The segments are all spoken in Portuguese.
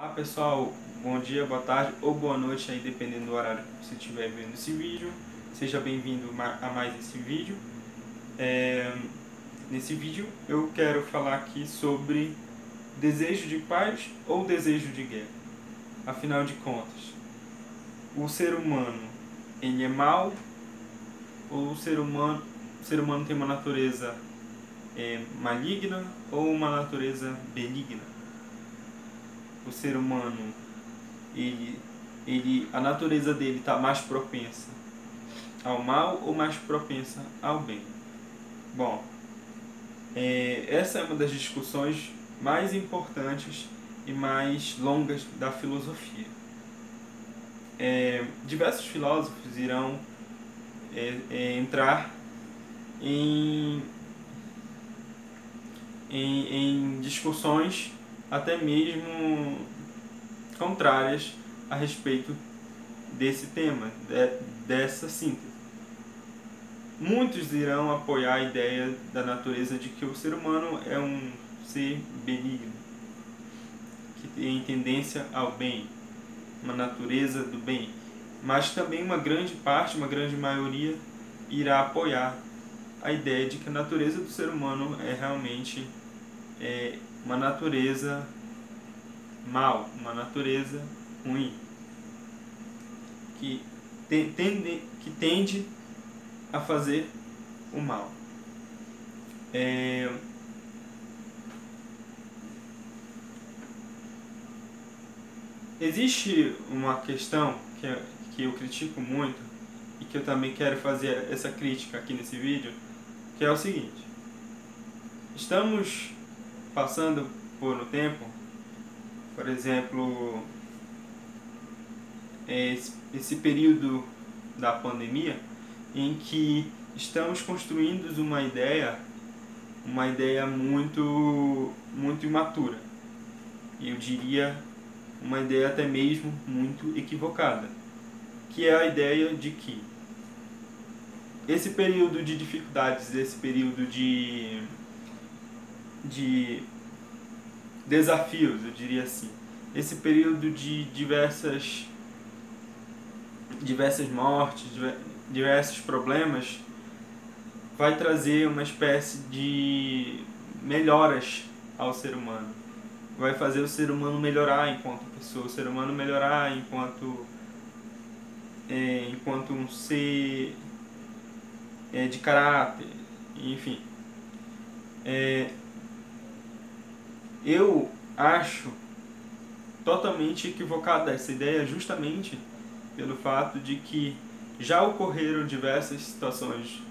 Olá pessoal, bom dia, boa tarde ou boa noite aí, dependendo do horário que você estiver vendo esse vídeo. Seja bem-vindo a mais esse vídeo. Nesse vídeo eu quero falar aqui sobre desejo de paz ou desejo de guerra. Afinal de contas, o ser humano, ele é mau ou o ser humano tem uma natureza maligna ou uma natureza benigna? O ser humano, a natureza dele está mais propensa ao mal ou mais propensa ao bem? Bom, essa é uma das discussões mais importantes e mais longas da filosofia. Diversos filósofos irão entrar em discussões até mesmo contrárias a respeito desse tema, dessa síntese. Muitos irão apoiar a ideia da natureza de que o ser humano é um ser benigno, que tem tendência ao bem, uma natureza do bem. Mas também uma grande parte, uma grande maioria, irá apoiar a ideia de que a natureza do ser humano é realmente uma natureza mal, uma natureza ruim, que tende a fazer o mal. Existe uma questão que eu critico muito e que eu também quero fazer essa crítica aqui nesse vídeo, que é o seguinte: estamos passando por um tempo, por exemplo, esse período da pandemia, em que estamos construindo uma ideia muito imatura. Eu diria uma ideia até mesmo muito equivocada, que é a ideia de que esse período de dificuldades, esse período de desafios, eu diria assim, esse período de diversas mortes, diversos problemas, vai trazer uma espécie de melhoras ao ser humano. Vai fazer o ser humano melhorar enquanto pessoa, o ser humano melhorar enquanto um ser de caráter, enfim. Eu acho totalmente equivocada essa ideia, justamente pelo fato de que já ocorreram diversas situações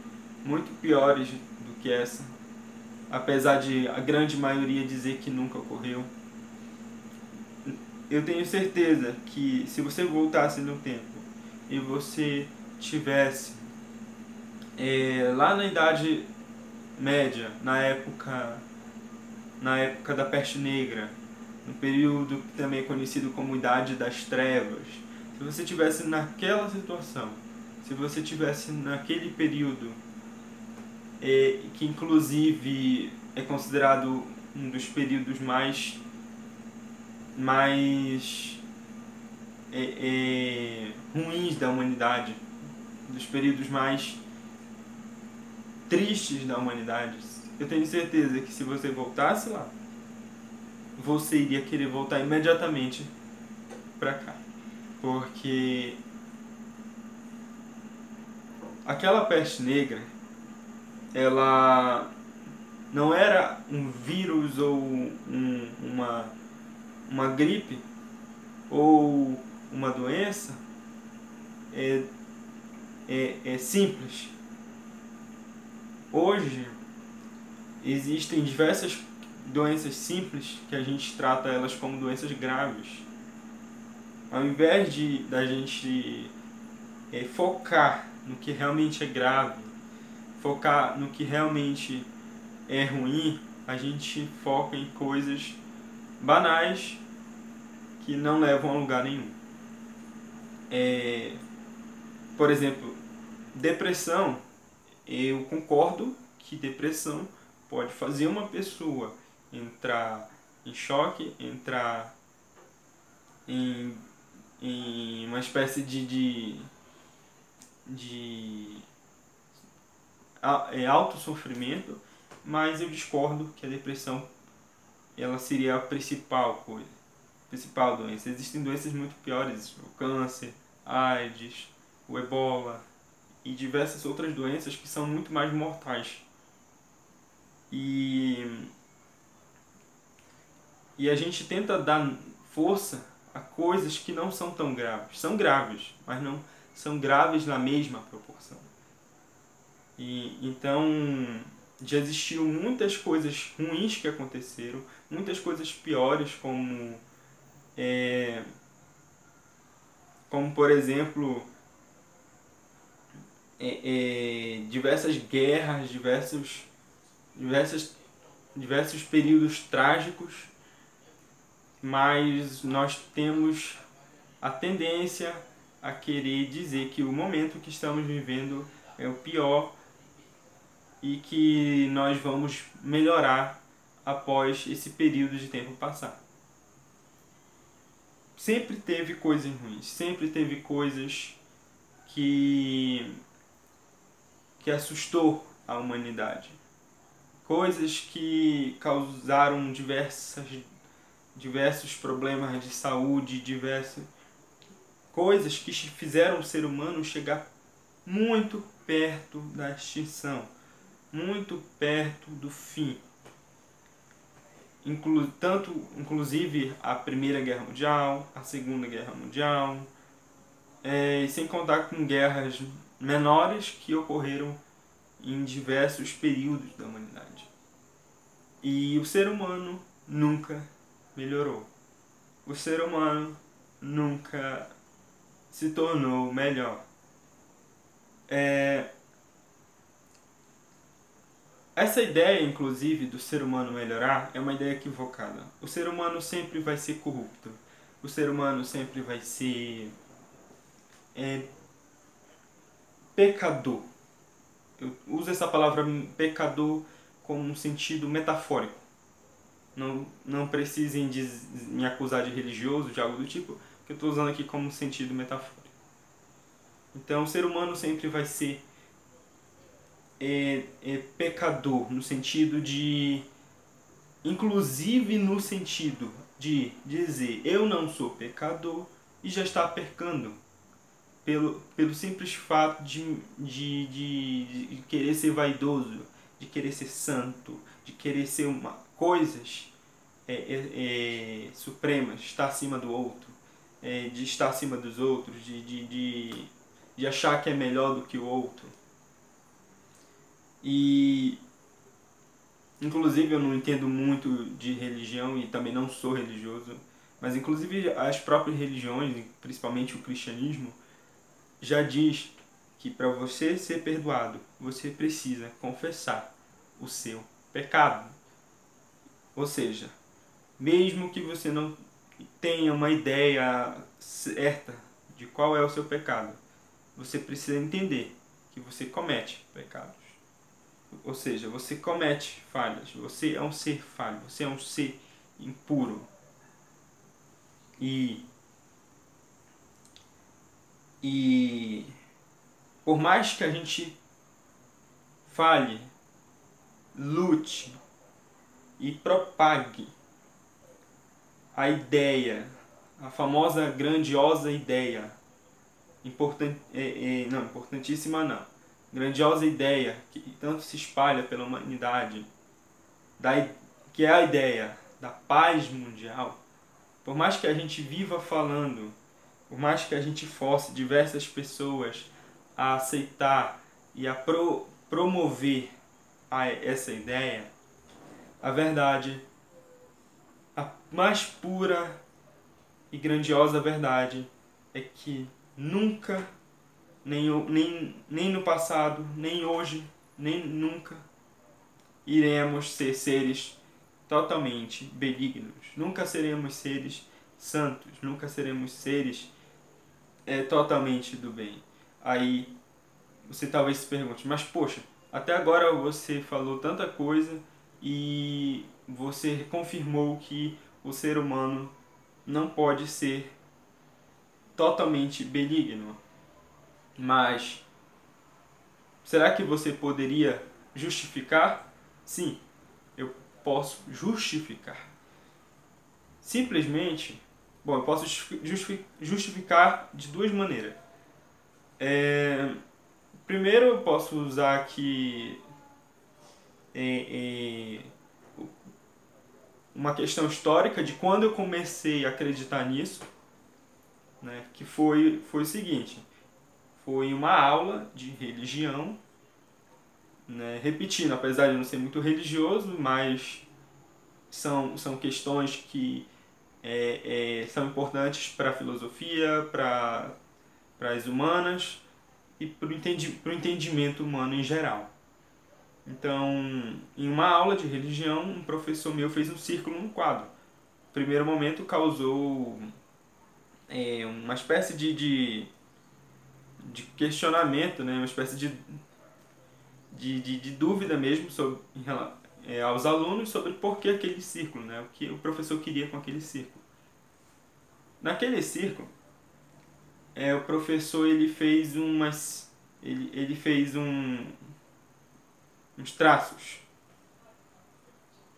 muito piores do que essa, apesar de a grande maioria dizer que nunca ocorreu. Eu tenho certeza que se você voltasse no tempo e você tivesse lá na Idade Média, na época da Peste Negra, no período que também é conhecido como Idade das Trevas, se você tivesse naquela situação, se você tivesse naquele período, que inclusive é considerado um dos períodos mais ruins da humanidade, dos períodos mais tristes da humanidade, eu tenho certeza que se você voltasse lá, você iria querer voltar imediatamente para cá, porque aquela peste negra, ela não era um vírus ou uma gripe ou uma doença simples. Hoje existem diversas doenças simples que a gente trata elas como doenças graves. Ao invés da gente focar no que realmente é grave, focar no que realmente é ruim, a gente foca em coisas banais que não levam a lugar nenhum. Por exemplo, depressão. Eu concordo que depressão pode fazer uma pessoa entrar em choque, entrar em, em uma espécie de autossofrimento, mas eu discordo que a depressão ela seria a principal coisa, principal doença. Existem doenças muito piores, o câncer, a AIDS, o ebola e diversas outras doenças que são muito mais mortais. E, e a gente tenta dar força a coisas que não são tão graves. São graves, mas não são graves na mesma proporção. E então já existiu muitas coisas ruins que aconteceram, muitas coisas piores como por exemplo diversas guerras, diversos períodos trágicos, mas nós temos a tendência a querer dizer que o momento que estamos vivendo é o pior e que nós vamos melhorar após esse período de tempo passar. Sempre teve coisas ruins, sempre teve coisas que assustou a humanidade. Coisas que causaram diversos problemas de saúde, diversas coisas que fizeram o ser humano chegar muito perto da extinção, muito perto do fim. Inclusive a Primeira Guerra Mundial, a Segunda Guerra Mundial, e sem contar com guerras menores que ocorreram em diversos períodos da humanidade. E o ser humano nunca melhorou. O ser humano nunca se tornou melhor. Essa ideia, inclusive, do ser humano melhorar é uma ideia equivocada. O ser humano sempre vai ser corrupto. O ser humano sempre vai ser pecador. Eu uso essa palavra pecador com um sentido metafórico. Não precisem me acusar de religioso, de algo do tipo, que eu estou usando aqui como sentido metafórico. Então, o ser humano sempre vai ser pecador, no sentido de... Inclusive no sentido de dizer, eu não sou pecador, e já está pecando. Pelo simples fato de querer ser vaidoso, de querer ser santo, de querer ser coisas supremas, estar acima do outro, de estar acima dos outros, de achar que é melhor do que o outro. E inclusive eu não entendo muito de religião e também não sou religioso, mas inclusive as próprias religiões, principalmente o cristianismo, já diz que para você ser perdoado, você precisa confessar o seu pecado. Ou seja, mesmo que você não tenha uma ideia certa de qual é o seu pecado, você precisa entender que você comete pecados. Ou seja, você comete falhas, você é um ser falho, você é um ser impuro. E por mais que a gente fale, lute e propague a ideia, a famosa grandiosa ideia, importantíssima não, grandiosa ideia que tanto se espalha pela humanidade, que é a ideia da paz mundial, por mais que a gente viva falando, por mais que a gente force diversas pessoas a aceitar e a promover essa ideia, a verdade, a mais pura e grandiosa verdade é que nunca, nem no passado, nem hoje, nem nunca, iremos ser seres totalmente benignos. Nunca seremos seres santos, nunca seremos seres totalmente do bem. Aí você talvez se pergunte, mas poxa, até agora você falou tanta coisa e você confirmou que o ser humano não pode ser totalmente benigno. Mas será que você poderia justificar? Sim, eu posso justificar. Simplesmente, bom, eu posso justificar de duas maneiras. Primeiro, eu posso usar aqui uma questão histórica de quando eu comecei a acreditar nisso, né, que foi o seguinte: foi uma aula de religião, né, repetindo, apesar de eu não ser muito religioso, mas são questões que são importantes para a filosofia, para as humanas e para o entendimento humano em geral. Então, em uma aula de religião, um professor meu fez um círculo no quadro. No primeiro momento causou uma espécie de questionamento, né? Uma espécie de dúvida mesmo aos alunos sobre por que aquele círculo, né? O que o professor queria com aquele círculo. Naquele círculo, o professor ele fez uns traços.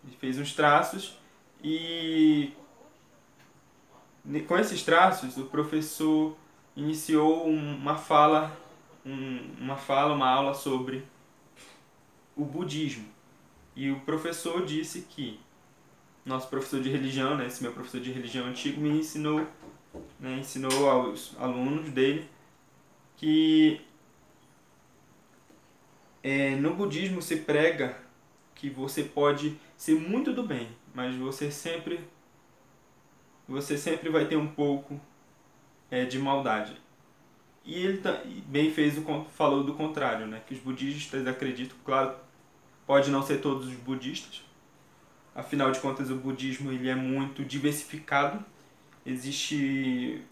Ele fez uns traços e com esses traços o professor iniciou uma aula sobre o budismo. E o professor disse que, nosso professor de religião, né, esse meu professor de religião antigo, me ensinou, né, ensinou aos alunos dele que no budismo se prega que você pode ser muito do bem, mas você sempre vai ter um pouco de maldade. E ele bem falou do contrário, né? Que os budistas acreditam, claro, pode não ser todos os budistas, afinal de contas o budismo ele é muito diversificado, existe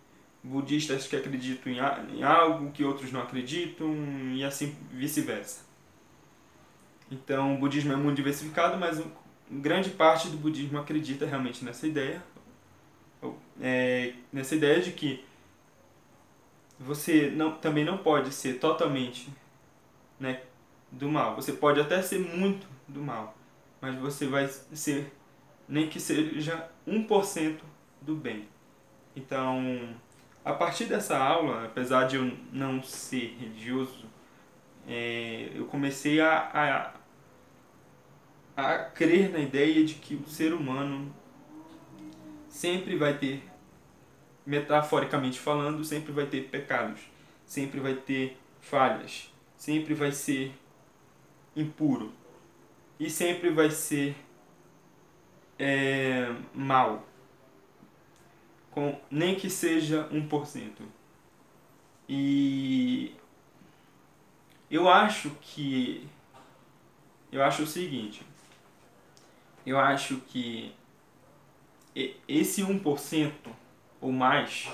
budistas que acreditam em algo que outros não acreditam e assim vice-versa. Então o budismo é muito diversificado, mas grande parte do budismo acredita realmente nessa ideia de que você também não pode ser totalmente, né, do mal. Você pode até ser muito do mal, mas você vai ser, nem que seja 1% do bem. Então, a partir dessa aula, apesar de eu não ser religioso, eu comecei a crer na ideia de que o ser humano sempre vai ter, metaforicamente falando, sempre vai ter pecados, sempre vai ter falhas, sempre vai ser impuro e sempre vai ser mal, nem que seja 1%. E eu acho o seguinte, eu acho que esse 1% ou mais,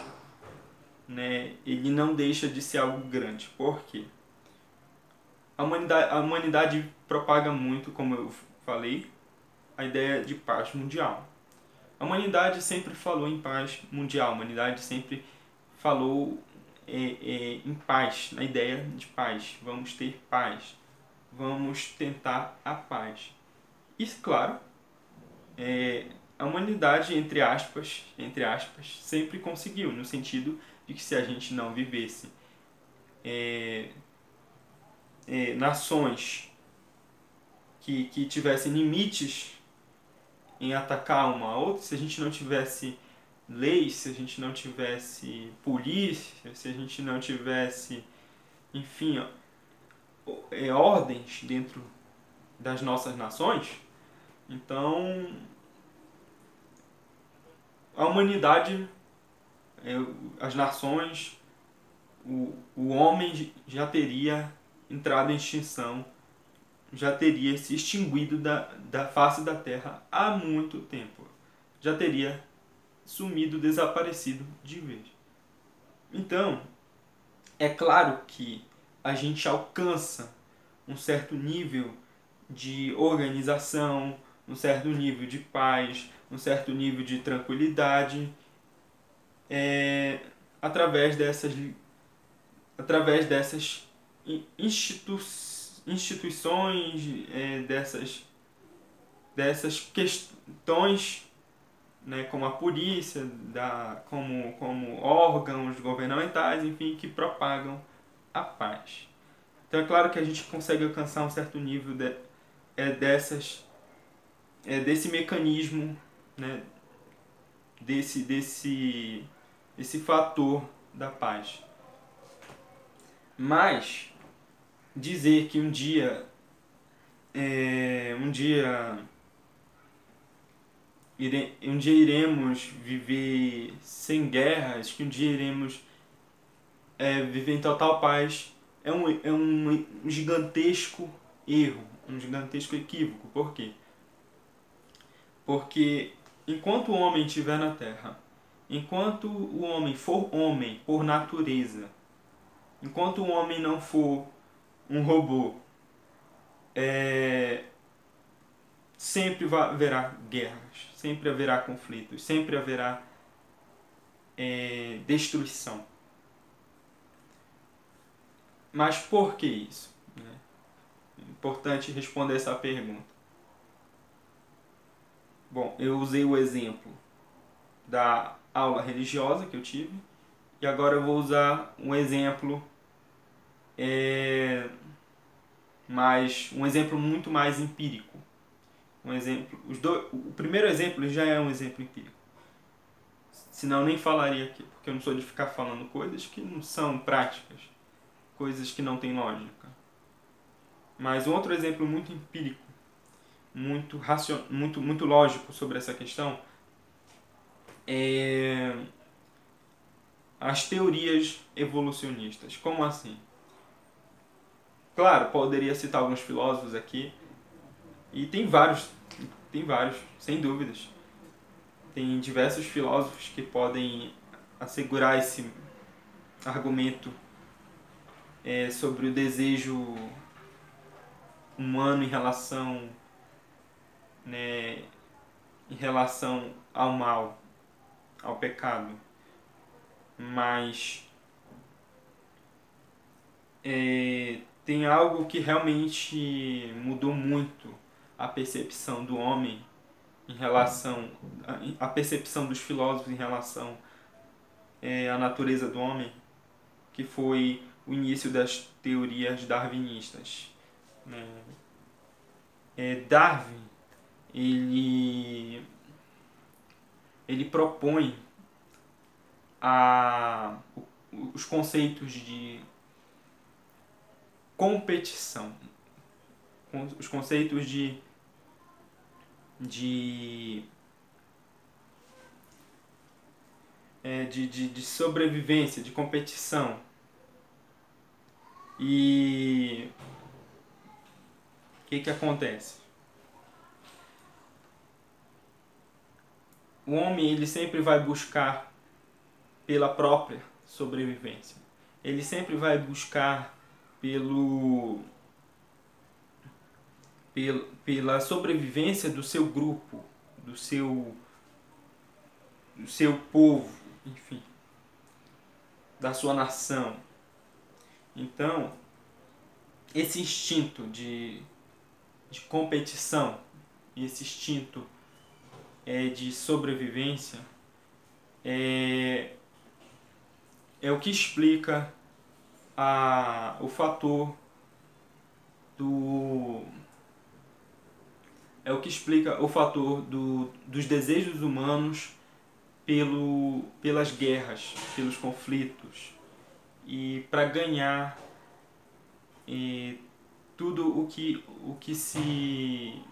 né, ele não deixa de ser algo grande. Por quê? A humanidade propaga muito, como eu falei, a ideia de paz mundial. A humanidade sempre falou em paz mundial, a humanidade sempre falou em paz, na ideia de paz. Vamos ter paz, vamos tentar a paz. E, claro, a humanidade, entre aspas, sempre conseguiu, no sentido de que se a gente não vivesse nações que tivessem limites em atacar uma a outra, se a gente não tivesse leis, se a gente não tivesse polícia, se a gente não tivesse, enfim, ordens dentro das nossas nações, então a humanidade, as nações, o homem já teria entrado em extinção, já teria se extinguido da face da Terra há muito tempo. Já teria sumido, desaparecido de vez. Então, é claro que a gente alcança um certo nível de organização, um certo nível de paz, um certo nível de tranquilidade, através dessas instituições, dessas questões, né, como a polícia, como órgãos governamentais, enfim, que propagam a paz. Então é claro que a gente consegue alcançar um certo nível desse mecanismo, né, desse fator da paz. Mas dizer que um dia iremos viver sem guerras, que um dia iremos viver em total paz, é um gigantesco erro, um gigantesco equívoco. Por quê? Porque enquanto o homem estiver na Terra, enquanto o homem for homem por natureza, enquanto o homem não for um robô, sempre haverá guerras, sempre haverá conflitos, sempre haverá destruição. Mas por que isso? É importante responder essa pergunta. Bom, eu usei o exemplo da aula religiosa que eu tive, e agora eu vou usar um exemplo um exemplo muito mais empírico. O primeiro exemplo já é um exemplo empírico. Senão eu nem falaria aqui, porque eu não sou de ficar falando coisas que não são práticas, coisas que não têm lógica. Mas um outro exemplo muito empírico, muito lógico sobre essa questão é as teorias evolucionistas. Como assim? Claro, poderia citar alguns filósofos aqui, e tem vários, sem dúvidas. Tem diversos filósofos que podem assegurar esse argumento sobre o desejo humano em relação ao mal, ao pecado. Mas tem algo que realmente mudou muito a percepção do homem a percepção dos filósofos em relação à natureza do homem, que foi o início das teorias darwinistas. Darwin ele propõe os conceitos de competição, os conceitos de sobrevivência, de competição. E o que acontece? O homem ele sempre vai buscar pela própria sobrevivência. Ele sempre vai buscar pela sobrevivência do seu grupo, do seu povo, enfim, da sua nação. Então, esse instinto de competição e esse instinto de sobrevivência é o que explica o fator dos desejos humanos pelas guerras, pelos conflitos, e para ganhar tudo o que se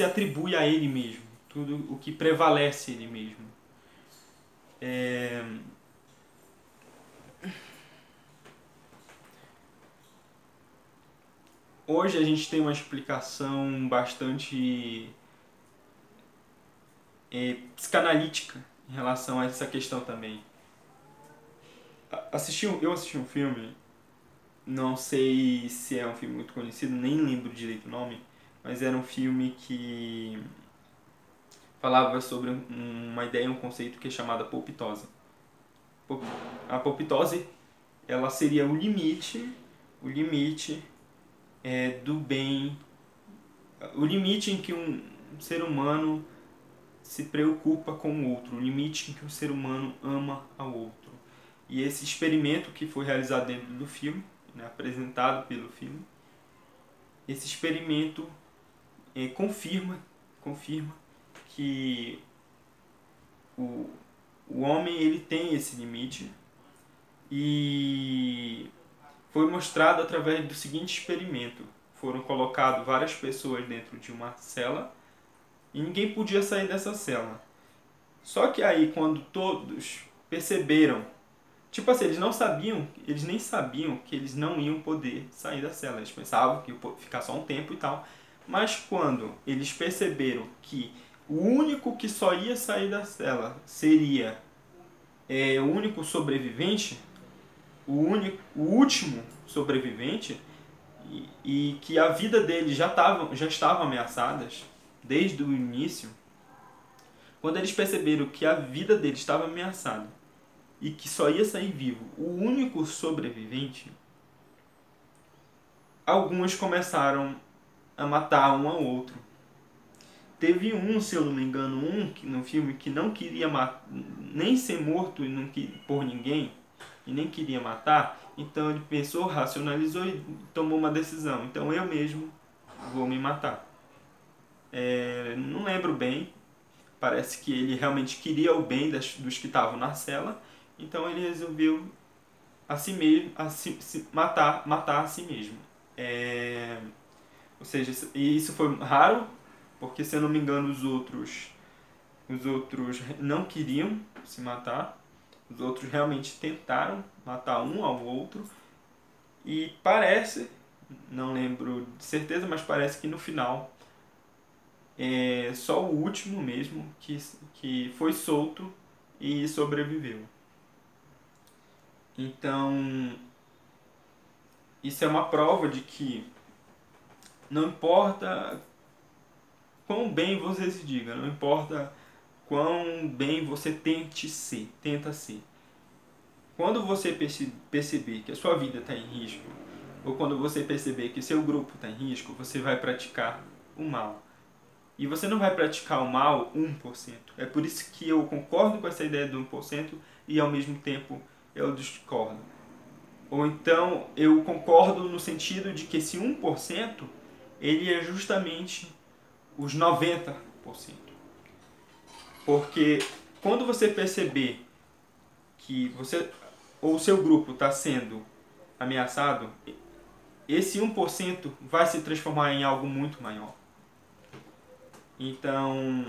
atribui a ele mesmo, tudo o que prevalece ele mesmo. Hoje a gente tem uma explicação bastante psicanalítica em relação a essa questão também. Eu assisti um filme, não sei se é um filme muito conhecido, nem lembro direito o nome, mas era um filme que falava sobre uma ideia, um conceito que é chamado apoptose. A apoptose, ela seria o limite do bem, o limite em que um ser humano se preocupa com o outro, o limite em que um ser humano ama ao outro. E esse experimento que foi realizado dentro do filme, né, apresentado pelo filme, esse experimento confirma que o homem ele tem esse limite, e foi mostrado através do seguinte experimento. Foram colocadas várias pessoas dentro de uma cela e ninguém podia sair dessa cela. Só que aí, quando todos perceberam, tipo assim, eles nem sabiam que eles não iam poder sair da cela. Eles pensavam que ia ficar só um tempo e tal. Mas quando eles perceberam que o único que só ia sair da cela seria o único sobrevivente, o último sobrevivente, e que a vida dele já estava ameaçadas desde o início, quando eles perceberam que a vida dele estava ameaçada e que só ia sair vivo o único sobrevivente, alguns começaram a matar um ao outro. Teve se eu não me engano, no filme que não queria nem ser morto por ninguém e nem queria matar, então ele pensou, racionalizou e tomou uma decisão. Então eu mesmo vou me matar. Não lembro bem, parece que ele realmente queria o bem dos que estavam na cela, então ele resolveu matar a si mesmo. Ou seja, isso foi raro, porque se eu não me engano os outros não queriam se matar, os outros realmente tentaram matar um ao outro, e parece, não lembro de certeza, mas parece que no final só o último mesmo que foi solto e sobreviveu. Então, isso é uma prova de que não importa quão bem você se diga, não importa quão bem você tenta ser. Quando você perceber que a sua vida está em risco, ou quando você perceber que seu grupo está em risco, você vai praticar o mal. E você não vai praticar o mal 1%. É por isso que eu concordo com essa ideia do 1% e ao mesmo tempo eu discordo. Ou então eu concordo no sentido de que esse 1% ele é justamente os 90%. Porque quando você perceber que você ou o seu grupo está sendo ameaçado, esse 1% vai se transformar em algo muito maior. Então,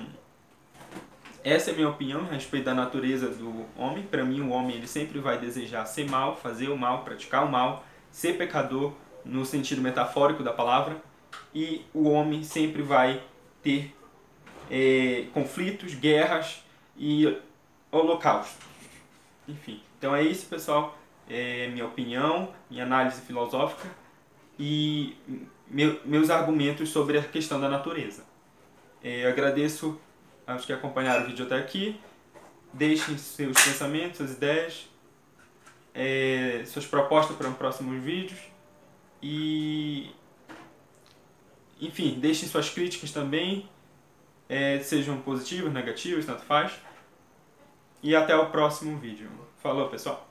essa é a minha opinião a respeito da natureza do homem. Para mim, o homem ele sempre vai desejar ser mal, fazer o mal, praticar o mal, ser pecador no sentido metafórico da palavra. E o homem sempre vai ter conflitos, guerras e holocaustos. Enfim, então é isso, pessoal. Minha opinião, minha análise filosófica e meus argumentos sobre a questão da natureza. Agradeço aos que acompanharam o vídeo até aqui. Deixem seus pensamentos, suas ideias, suas propostas para os próximos vídeos. E, enfim, deixem suas críticas também, sejam positivas, negativas, tanto faz. E até o próximo vídeo. Falou, pessoal!